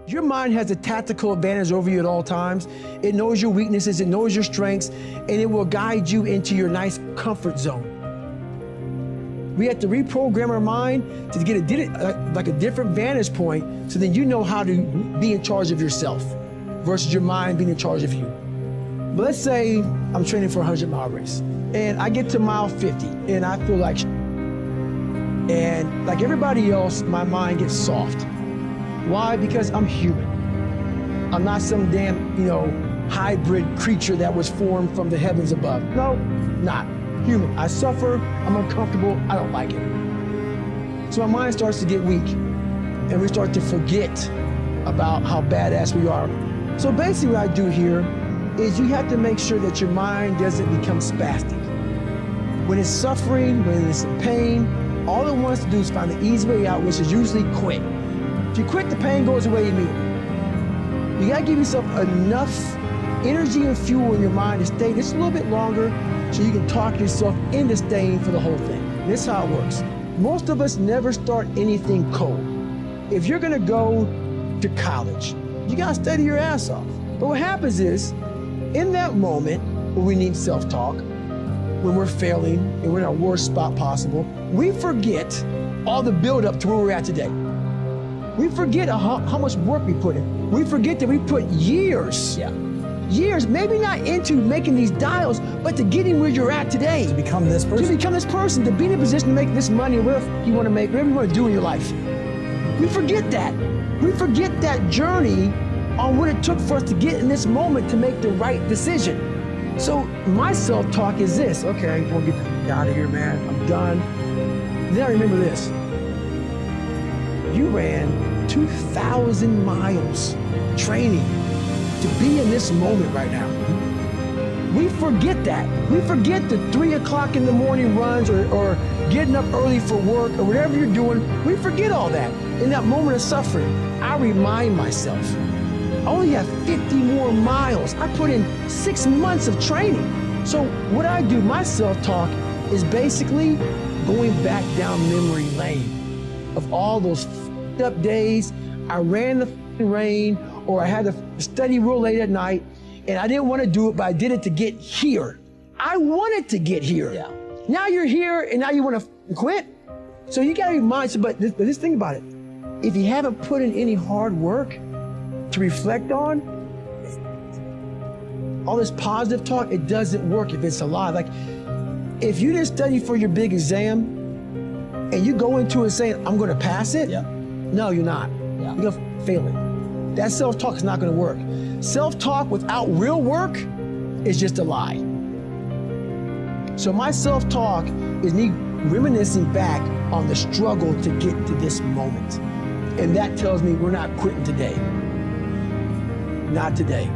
Your mind has a tactical advantage over you at all times. It knows your weaknesses, it knows your strengths, and it will guide you into your nice comfort zone. We have to reprogram our mind to get a different vantage point so then you know how to be in charge of yourself versus your mind being in charge of you. But let's say I'm training for a 100-mile race and I get to mile 50 and I feel like and like everybody else, my mind gets soft. Why? Because I'm human. I'm not some damn, hybrid creature that was formed from the heavens above. No, not. Human. I suffer, I'm uncomfortable, I don't like it. So my mind starts to get weak and we start to forget about how badass we are. So basically what I do here is you have to make sure that your mind doesn't become spastic. When it's suffering, when it's in pain, all it wants to do is find the easy way out, which is usually quit. If you quit, the pain goes away immediately. You gotta give yourself enough energy and fuel in your mind to stay just a little bit longer so you can talk yourself into staying for the whole thing. And this is how it works. Most of us never start anything cold. If you're gonna go to college, you gotta study your ass off. But what happens is, in that moment where we need self-talk, when we're failing and we're in our worst spot possible, we forget all the build-up to where we're at today. We forget how much work we put in. We forget that we put years, maybe not into making these dials, but to getting where you're at today. To become this person. To become this person, to be in a position to make this money, whatever you want to make, whatever you want to do in your life. We forget that. We forget that journey on what it took for us to get in this moment to make the right decision. So my self-talk is this: okay, I'm gonna get out of here, man. I'm done. Then I remember this. You ran 2,000 miles training to be in this moment right now. We forget that. We forget the 3 o'clock in the morning runs or getting up early for work or whatever you're doing. We forget all that. In that moment of suffering, I remind myself, I only have 50 more miles. I put in 6 months of training. So what I do, my self-talk, is basically going back down memory lane of all those up days. I ran the rain, or I had to study real late at night, and I didn't want to do it, but I did it to get here. I wanted to get here. Yeah. Now you're here, and now you want to quit? So you gotta be mindful, but just think about it. If you haven't put in any hard work to reflect on, all this positive talk, it doesn't work if it's alive. Like, if you didn't study for your big exam, and you go into it saying, I'm gonna pass it, no, you're not. Yeah. You're gonna fail it. That self-talk is not gonna work. Self-talk without real work is just a lie. So my self-talk is me reminiscing back on the struggle to get to this moment. And that tells me we're not quitting today. Not today.